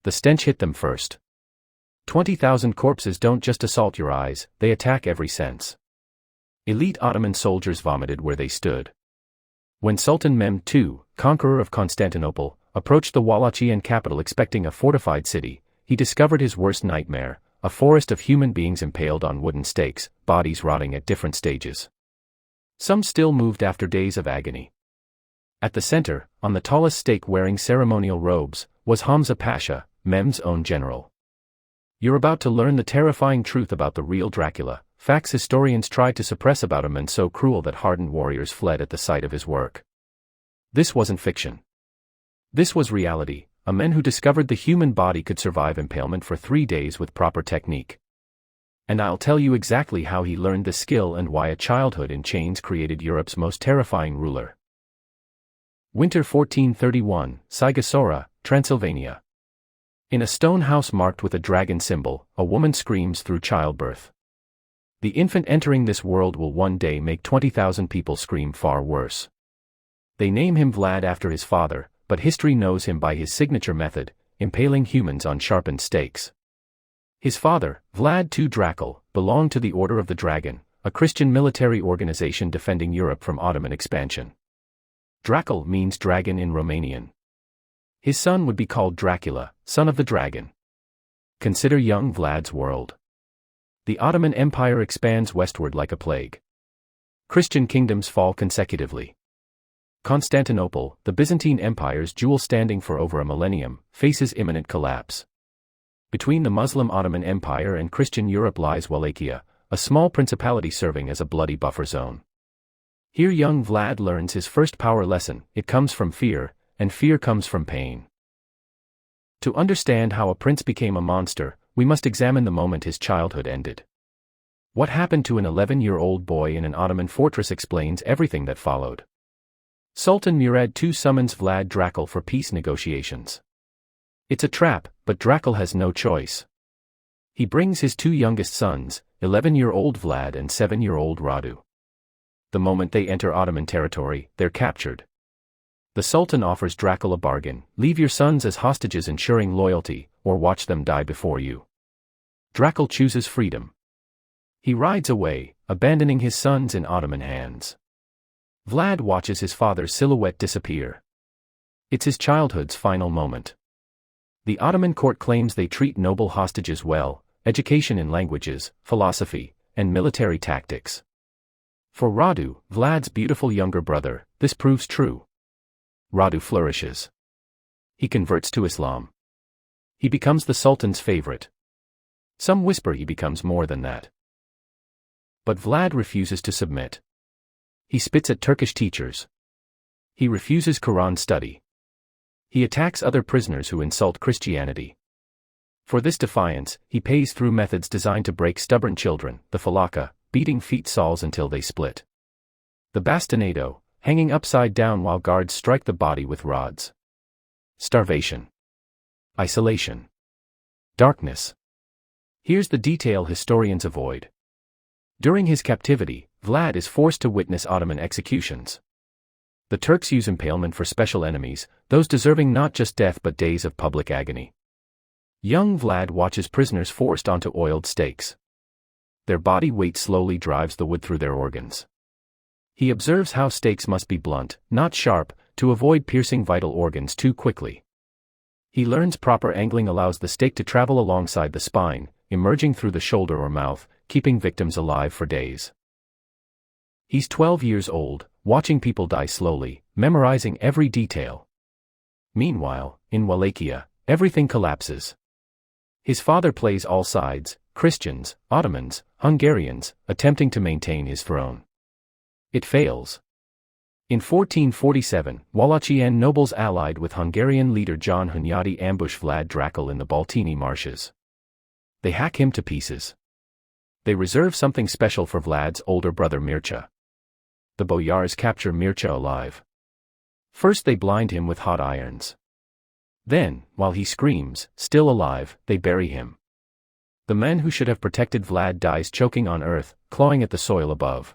The stench hit them first. 20,000 corpses don't just assault your eyes, they attack every sense. Elite Ottoman soldiers vomited where they stood. When Sultan Mehmed II, conqueror of Constantinople, approached the Wallachian capital expecting a fortified city, he discovered his worst nightmare, a forest of human beings impaled on wooden stakes, bodies rotting at different stages. Some still moved after days of agony. At the center, on the tallest stake wearing ceremonial robes, was Hamza Pasha, Mehmed's own general. You're about to learn the terrifying truth about the real Dracula, facts historians tried to suppress about a man so cruel that hardened warriors fled at the sight of his work. This wasn't fiction. This was reality, a man who discovered the human body could survive impalement for 3 days with proper technique. And I'll tell you exactly how he learned this skill and why a childhood in chains created Europe's most terrifying ruler. Winter 1431, Sigosora, Transylvania. In a stone house marked with a dragon symbol, a woman screams through childbirth. The infant entering this world will one day make 20,000 people scream far worse. They name him Vlad after his father, but history knows him by his signature method, impaling humans on sharpened stakes. His father, Vlad II Dracula, belonged to the Order of the Dragon, a Christian military organization defending Europe from Ottoman expansion. Dracula means dragon in Romanian. His son would be called Dracula, son of the dragon. Consider young Vlad's world. The Ottoman Empire expands westward like a plague. Christian kingdoms fall consecutively. Constantinople, the Byzantine Empire's jewel standing for over a millennium, faces imminent collapse. Between the Muslim Ottoman Empire and Christian Europe lies Wallachia, a small principality serving as a bloody buffer zone. Here young Vlad learns his first power lesson: it comes from fear, and fear comes from pain. To understand how a prince became a monster, we must examine the moment his childhood ended. What happened to an 11-year-old boy in an Ottoman fortress explains everything that followed. Sultan Murad II summons Vlad Dracula for peace negotiations. It's a trap, but Dracula has no choice. He brings his 2 youngest sons, 11-year-old Vlad and 7-year-old Radu. The moment they enter Ottoman territory, they're captured. The Sultan offers Dracula a bargain: leave your sons as hostages ensuring loyalty, or watch them die before you. Dracula chooses freedom. He rides away, abandoning his sons in Ottoman hands. Vlad watches his father's silhouette disappear. It's his childhood's final moment. The Ottoman court claims they treat noble hostages well, education in languages, philosophy, and military tactics. For Radu, Vlad's beautiful younger brother, this proves true. Radu flourishes. He converts to Islam. He becomes the Sultan's favorite. Some whisper he becomes more than that. But Vlad refuses to submit. He spits at Turkish teachers. He refuses Quran study. He attacks other prisoners who insult Christianity. For this defiance, he pays through methods designed to break stubborn children: the falaka, beating feet soles until they split; the bastonado, hanging upside down while guards strike the body with rods; starvation; isolation; darkness. Here's the detail historians avoid. During his captivity, Vlad is forced to witness Ottoman executions. The Turks use impalement for special enemies, those deserving not just death but days of public agony. Young Vlad watches prisoners forced onto oiled stakes. Their body weight slowly drives the wood through their organs. He observes how stakes must be blunt, not sharp, to avoid piercing vital organs too quickly. He learns proper angling allows the stake to travel alongside the spine, emerging through the shoulder or mouth, keeping victims alive for days. He's 12 years old, watching people die slowly, memorizing every detail. Meanwhile, in Wallachia, everything collapses. His father plays all sides: Christians, Ottomans, Hungarians, attempting to maintain his throne. It fails. In 1447, Wallachian nobles allied with Hungarian leader John Hunyadi ambush Vlad Dracula in the Baltini marshes. They hack him to pieces. They reserve something special for Vlad's older brother Mircea. The boyars capture Mircea alive. First they blind him with hot irons. Then, while he screams, still alive, they bury him. The man who should have protected Vlad dies choking on earth, clawing at the soil above.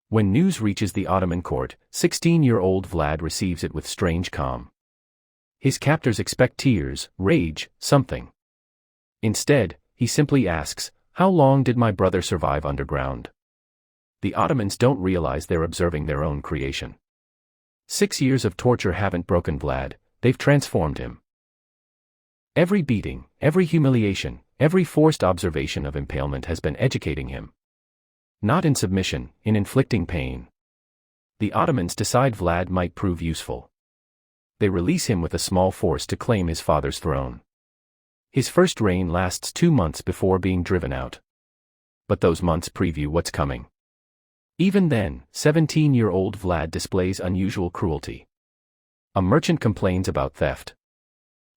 When news reaches the Ottoman court, 16-year-old Vlad receives it with strange calm. His captors expect tears, rage, something. Instead, he simply asks, "How long did my brother survive underground?" The Ottomans don't realize they're observing their own creation. 6 years of torture haven't broken Vlad, they've transformed him. Every beating, every humiliation, every forced observation of impalement has been educating him. Not in submission, in inflicting pain. The Ottomans decide Vlad might prove useful. They release him with a small force to claim his father's throne. His first reign lasts 2 months before being driven out. But those months preview what's coming. Even then, 17-year-old Vlad displays unusual cruelty. A merchant complains about theft.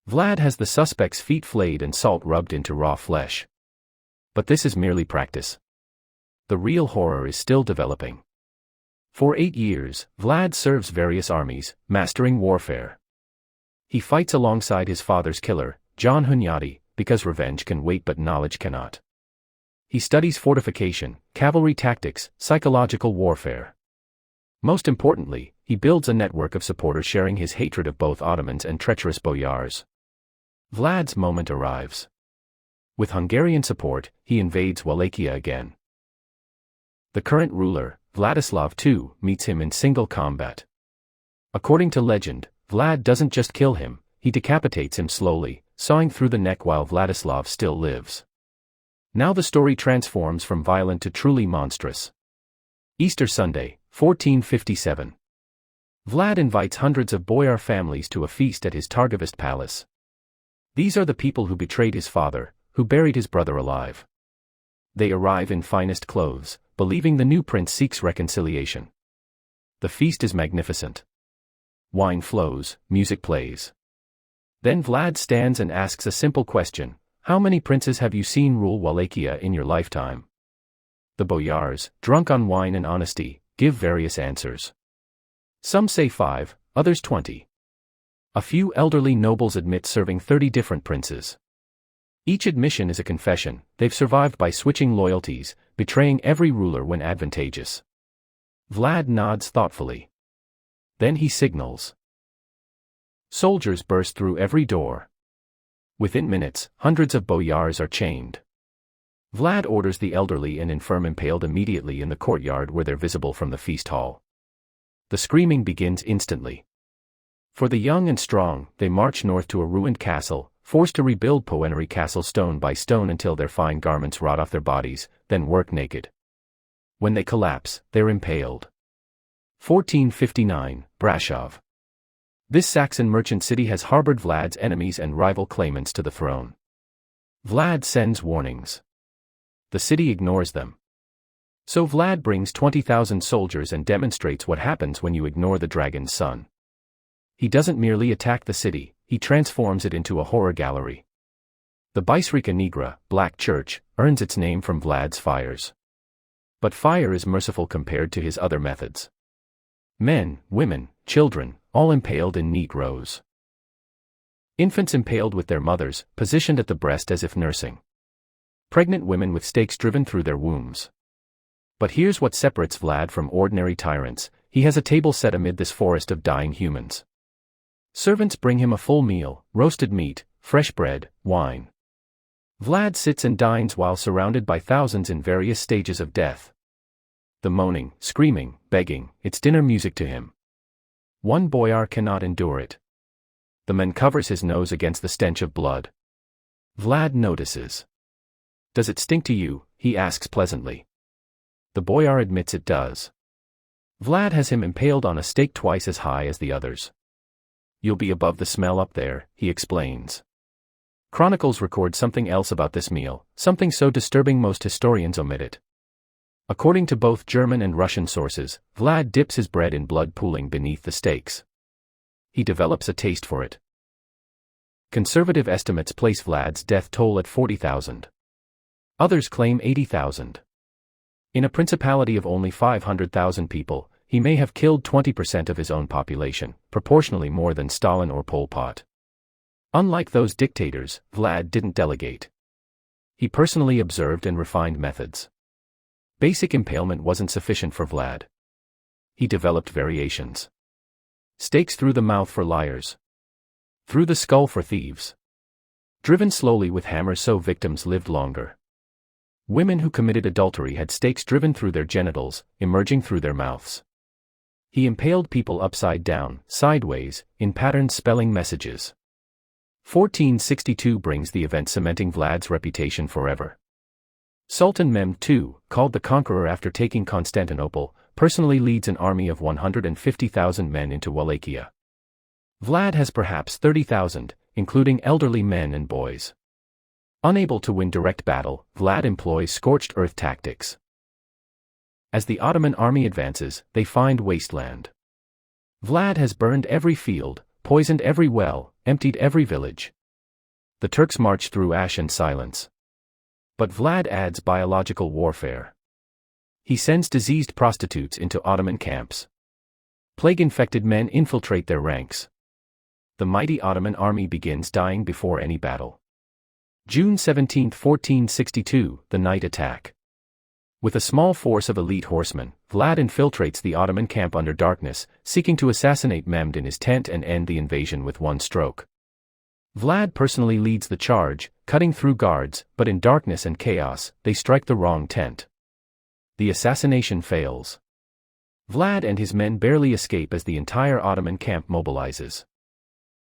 Vlad has the suspect's feet flayed and salt rubbed into raw flesh. But this is merely practice. The real horror is still developing. For 8 years, Vlad serves various armies, mastering warfare. He fights alongside his father's killer, John Hunyadi, because revenge can wait but knowledge cannot. He studies fortification, cavalry tactics, psychological warfare. Most importantly, he builds a network of supporters sharing his hatred of both Ottomans and treacherous boyars. Vlad's moment arrives. With Hungarian support, he invades Wallachia again. The current ruler, Vladislav II, meets him in single combat. According to legend, Vlad doesn't just kill him, he decapitates him slowly, sawing through the neck while Vladislav still lives. Now the story transforms from violent to truly monstrous. Easter Sunday, 1457. Vlad invites hundreds of boyar families to a feast at his Targovist palace. These are the people who betrayed his father, who buried his brother alive. They arrive in finest clothes, believing the new prince seeks reconciliation. The feast is magnificent. Wine flows, music plays. Then Vlad stands and asks a simple question: "How many princes have you seen rule Wallachia in your lifetime?" The boyars, drunk on wine and honesty, give various answers. Some say 5, others 20. A few elderly nobles admit serving 30 different princes. Each admission is a confession, they've survived by switching loyalties, betraying every ruler when advantageous. Vlad nods thoughtfully. Then he signals. Soldiers burst through every door. Within minutes, hundreds of boyars are chained. Vlad orders the elderly and infirm impaled immediately in the courtyard where they're visible from the feast hall. The screaming begins instantly. For the young and strong, they march north to a ruined castle, forced to rebuild Poenary Castle stone by stone until their fine garments rot off their bodies, then work naked. When they collapse, they're impaled. 1459, Brasov. This Saxon merchant city has harbored Vlad's enemies and rival claimants to the throne. Vlad sends warnings. The city ignores them. So Vlad brings 20,000 soldiers and demonstrates what happens when you ignore the dragon's son. He doesn't merely attack the city, he transforms it into a horror gallery. The Biserica Negra, Black Church, earns its name from Vlad's fires. But fire is merciful compared to his other methods. Men, women, children, all impaled in neat rows. Infants impaled with their mothers, positioned at the breast as if nursing. Pregnant women with stakes driven through their wombs. But here's what separates Vlad from ordinary tyrants: he has a table set amid this forest of dying humans. Servants bring him a full meal, roasted meat, fresh bread, wine. Vlad sits and dines while surrounded by thousands in various stages of death. The moaning, screaming, begging, it's dinner music to him. One boyar cannot endure it. The man covers his nose against the stench of blood. Vlad notices. "Does it stink to you?" he asks pleasantly. The boyar admits it does. Vlad has him impaled on a stake twice as high as the others. "You'll be above the smell up there," he explains. Chronicles record something else about this meal, something so disturbing most historians omit it. According to both German and Russian sources, Vlad dips his bread in blood pooling beneath the stakes. He develops a taste for it. Conservative estimates place Vlad's death toll at 40,000. Others claim 80,000. In a principality of only 500,000 people, he may have killed 20% of his own population, proportionally more than Stalin or Pol Pot. Unlike those dictators, Vlad didn't delegate. He personally observed and refined methods. Basic impalement wasn't sufficient for Vlad. He developed variations. Stakes through the mouth for liars. Through the skull for thieves. Driven slowly with hammers so victims lived longer. Women who committed adultery had stakes driven through their genitals, emerging through their mouths. He impaled people upside down, sideways, in patterns spelling messages. 1462 brings the event cementing Vlad's reputation forever. Sultan Mehmed II, called the Conqueror after taking Constantinople, personally leads an army of 150,000 men into Wallachia. Vlad has perhaps 30,000, including elderly men and boys. Unable to win direct battle, Vlad employs scorched earth tactics. As the Ottoman army advances, they find wasteland. Vlad has burned every field, poisoned every well, emptied every village. The Turks march through ash and silence. But Vlad adds biological warfare. He sends diseased prostitutes into Ottoman camps. Plague-infected men infiltrate their ranks. The mighty Ottoman army begins dying before any battle. June 17, 1462, the night attack. With a small force of elite horsemen, Vlad infiltrates the Ottoman camp under darkness, seeking to assassinate Mehmed in his tent and end the invasion with one stroke. Vlad personally leads the charge, cutting through guards, but in darkness and chaos, they strike the wrong tent. The assassination fails. Vlad and his men barely escape as the entire Ottoman camp mobilizes.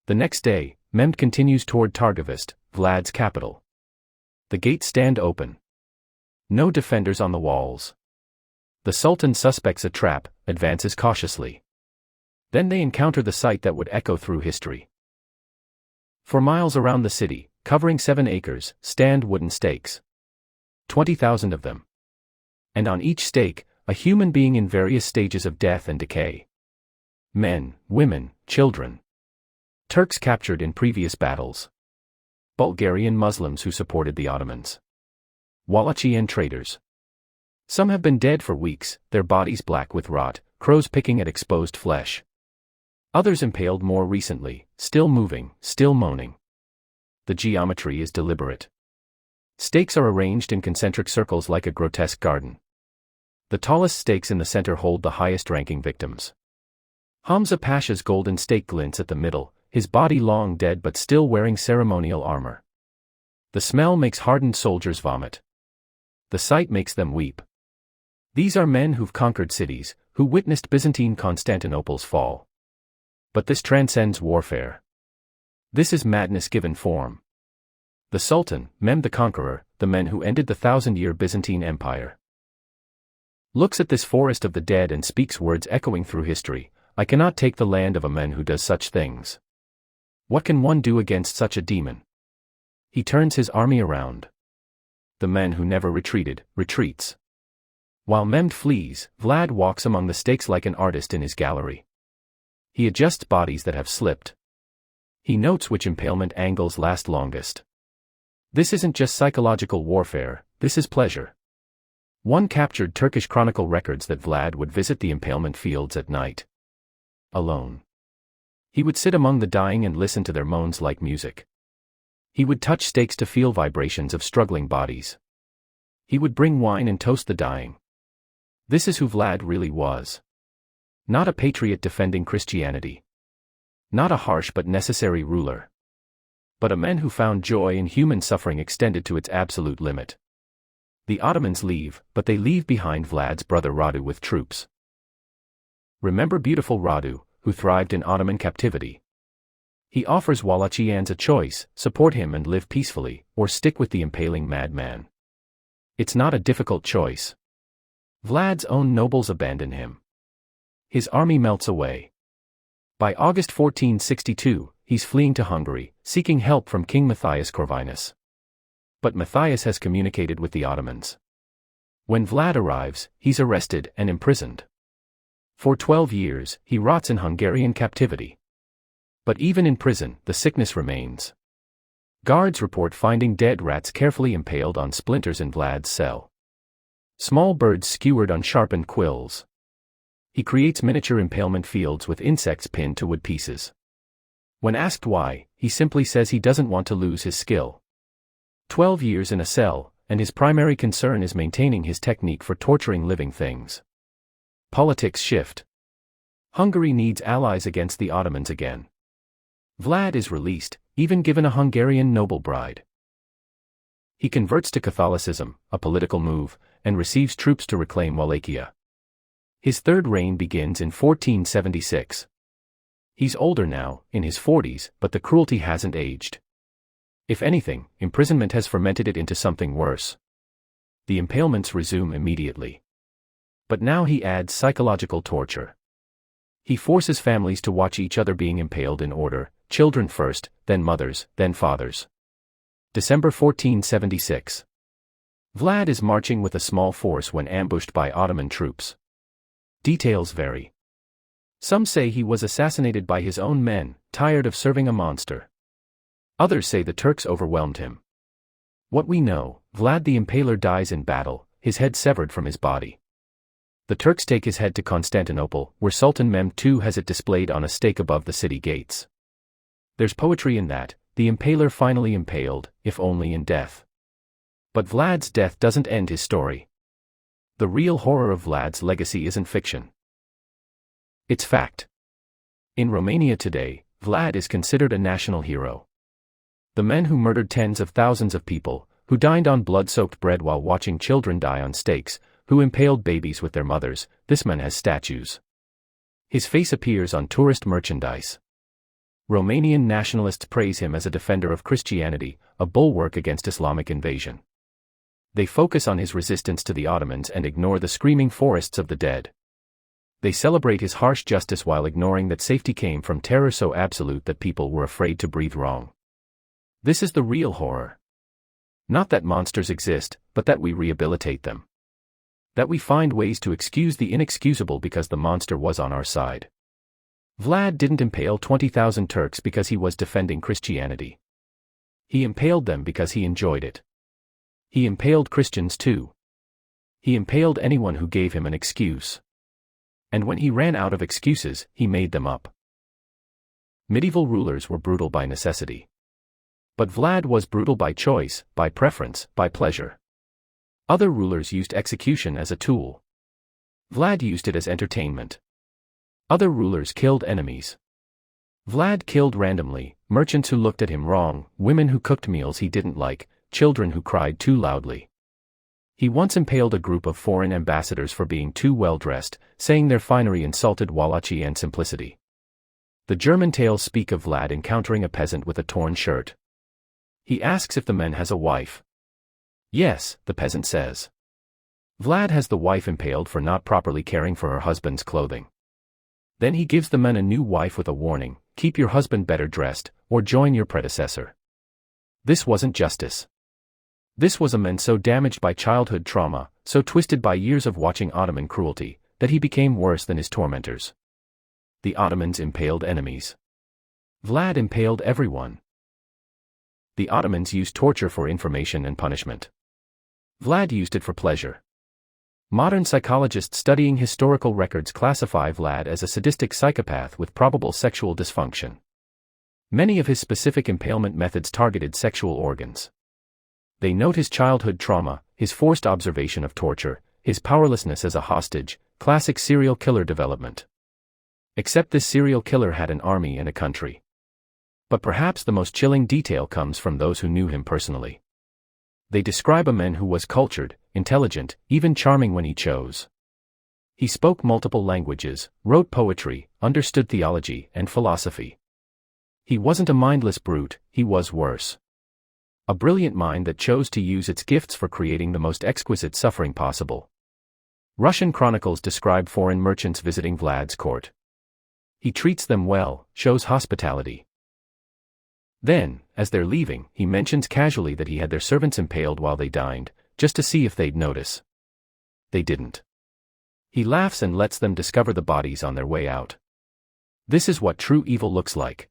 The next day, Mehmed continues toward Targovist, Vlad's capital. The gates stand open. No defenders on the walls. The Sultan suspects a trap, advances cautiously. Then they encounter the sight that would echo through history. For miles around the city, covering 7 acres, stand wooden stakes. 20,000 of them. And on each stake, a human being in various stages of death and decay. Men, women, children. Turks captured in previous battles. Bulgarian Muslims who supported the Ottomans. Wallachian traders. Some have been dead for weeks, their bodies black with rot, crows picking at exposed flesh. Others impaled more recently, still moving, still moaning. The geometry is deliberate. Stakes are arranged in concentric circles like a grotesque garden. The tallest stakes in the center hold the highest-ranking victims. Hamza Pasha's golden stake glints at the middle, his body long dead but still wearing ceremonial armor. The smell makes hardened soldiers vomit. The sight makes them weep. These are men who've conquered cities, who witnessed Byzantine Constantinople's fall. But this transcends warfare. This is madness given form. The Sultan, Mehmed the Conqueror, the men who ended the 1,000-year Byzantine Empire, looks at this forest of the dead and speaks words echoing through history. I cannot take the land of a man who does such things. What can one do against such a demon? He turns his army around. The man who never retreated, retreats. While Mehmed flees, Vlad walks among the stakes like an artist in his gallery. He adjusts bodies that have slipped. He notes which impalement angles last longest. This isn't just psychological warfare, this is pleasure. One captured Turkish chronicle records that Vlad would visit the impalement fields at night. Alone. He would sit among the dying and listen to their moans like music. He would touch stakes to feel vibrations of struggling bodies. He would bring wine and toast the dying. This is who Vlad really was. Not a patriot defending Christianity. Not a harsh but necessary ruler. But a man who found joy in human suffering extended to its absolute limit. The Ottomans leave, but they leave behind Vlad's brother Radu with troops. Remember beautiful Radu, who thrived in Ottoman captivity. He offers Wallachians a choice: support him and live peacefully, or stick with the impaling madman. It's not a difficult choice. Vlad's own nobles abandon him. His army melts away. By August 1462, he's fleeing to Hungary, seeking help from King Matthias Corvinus. But Matthias has communicated with the Ottomans. When Vlad arrives, he's arrested and imprisoned. For 12 years, he rots in Hungarian captivity. But even in prison, the sickness remains. Guards report finding dead rats carefully impaled on splinters in Vlad's cell. Small birds skewered on sharpened quills. He creates miniature impalement fields with insects pinned to wood pieces. When asked why, he simply says he doesn't want to lose his skill. 12 years in a cell, and his primary concern is maintaining his technique for torturing living things. Politics shift. Hungary needs allies against the Ottomans again. Vlad is released, even given a Hungarian noble bride. He converts to Catholicism, a political move, and receives troops to reclaim Wallachia. His third reign begins in 1476. He's older now, in his 40s, but the cruelty hasn't aged. If anything, imprisonment has fermented it into something worse. The impalements resume immediately. But now he adds psychological torture. He forces families to watch each other being impaled in order, children first, then mothers, then fathers. December 1476. Vlad is marching with a small force when ambushed by Ottoman troops. Details vary. Some say he was assassinated by his own men, tired of serving a monster. Others say the Turks overwhelmed him. What we know, Vlad the Impaler dies in battle, his head severed from his body. The Turks take his head to Constantinople, where Sultan Mehmed II has it displayed on a stake above the city gates. There's poetry in that, the Impaler finally impaled, if only in death. But Vlad's death doesn't end his story. The real horror of Vlad's legacy isn't fiction. It's fact. In Romania today, Vlad is considered a national hero. The men who murdered tens of thousands of people, who dined on blood-soaked bread while watching children die on stakes, who impaled babies with their mothers, this man has statues. His face appears on tourist merchandise. Romanian nationalists praise him as a defender of Christianity, a bulwark against Islamic invasion. They focus on his resistance to the Ottomans and ignore the screaming forests of the dead. They celebrate his harsh justice while ignoring that safety came from terror so absolute that people were afraid to breathe wrong. This is the real horror. Not that monsters exist, but that we rehabilitate them. That we find ways to excuse the inexcusable because the monster was on our side. Vlad didn't impale 20,000 Turks because he was defending Christianity. He impaled them because he enjoyed it. He impaled Christians too. He impaled anyone who gave him an excuse. And when he ran out of excuses, he made them up. Medieval rulers were brutal by necessity. But Vlad was brutal by choice, by preference, by pleasure. Other rulers used execution as a tool. Vlad used it as entertainment. Other rulers killed enemies. Vlad killed randomly, merchants who looked at him wrong, women who cooked meals he didn't like, children who cried too loudly. He once impaled a group of foreign ambassadors for being too well-dressed, saying their finery insulted Wallachia and simplicity. The German tales speak of Vlad encountering a peasant with a torn shirt. He asks if the man has a wife. Yes, the peasant says. Vlad has the wife impaled for not properly caring for her husband's clothing. Then he gives the man a new wife with a warning, keep your husband better dressed, or join your predecessor. This wasn't justice. This was a man so damaged by childhood trauma, so twisted by years of watching Ottoman cruelty, that he became worse than his tormentors. The Ottomans impaled enemies. Vlad impaled everyone. The Ottomans used torture for information and punishment. Vlad used it for pleasure. Modern psychologists studying historical records classify Vlad as a sadistic psychopath with probable sexual dysfunction. Many of his specific impalement methods targeted sexual organs. They note his childhood trauma, his forced observation of torture, his powerlessness as a hostage, classic serial killer development. Except this serial killer had an army and a country. But perhaps the most chilling detail comes from those who knew him personally. They describe a man who was cultured, intelligent, even charming when he chose. He spoke multiple languages, wrote poetry, understood theology and philosophy. He wasn't a mindless brute, he was worse. A brilliant mind that chose to use its gifts for creating the most exquisite suffering possible. Russian chronicles describe foreign merchants visiting Vlad's court. He treats them well, shows hospitality. Then, as they're leaving, he mentions casually that he had their servants impaled while they dined, just to see if they'd notice. They didn't. He laughs and lets them discover the bodies on their way out. This is what true evil looks like.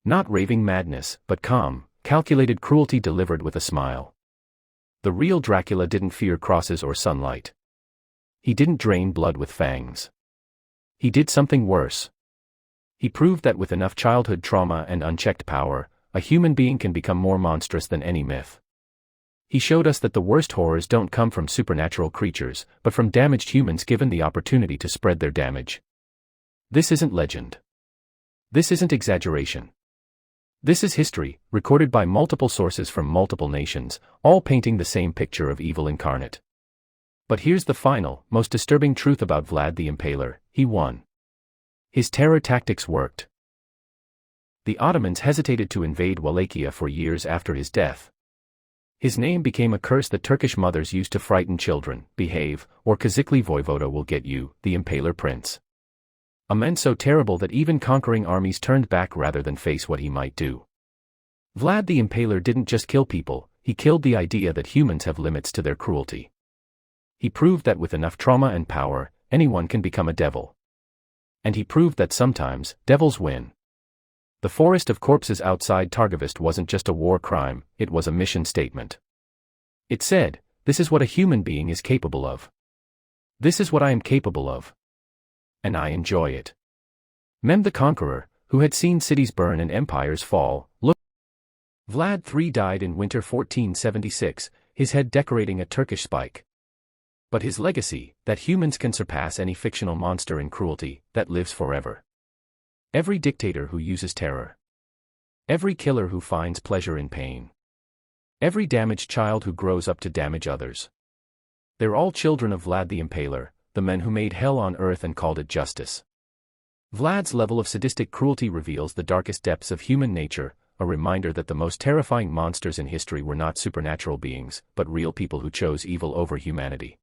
Not raving madness, but calm, calculated cruelty delivered with a smile. The real Dracula didn't fear crosses or sunlight. He didn't drain blood with fangs. He did something worse. He proved that with enough childhood trauma and unchecked power, a human being can become more monstrous than any myth. He showed us that the worst horrors don't come from supernatural creatures, but from damaged humans given the opportunity to spread their damage. This isn't legend. This isn't exaggeration. This is history, recorded by multiple sources from multiple nations, all painting the same picture of evil incarnate. But here's the final, most disturbing truth about Vlad the Impaler: he won. His terror tactics worked. The Ottomans hesitated to invade Wallachia for years after his death. His name became a curse that Turkish mothers used to frighten children: behave, or Kazikli Voivoda will get you, the Impaler Prince. A man so terrible that even conquering armies turned back rather than face what he might do. Vlad the Impaler didn't just kill people, he killed the idea that humans have limits to their cruelty. He proved that with enough trauma and power, anyone can become a devil. And he proved that sometimes, devils win. The forest of corpses outside Targovist wasn't just a war crime, it was a mission statement. It said, this is what a human being is capable of. This is what I am capable of. And I enjoy it. Mem the Conqueror, who had seen cities burn and empires fall, looked. Vlad III died in winter 1476, his head decorating a Turkish spike. But his legacy, that humans can surpass any fictional monster in cruelty, that lives forever. Every dictator who uses terror. Every killer who finds pleasure in pain. Every damaged child who grows up to damage others. They're all children of Vlad the Impaler, the men who made hell on earth and called it justice. Vlad's level of sadistic cruelty reveals the darkest depths of human nature, a reminder that the most terrifying monsters in history were not supernatural beings, but real people who chose evil over humanity.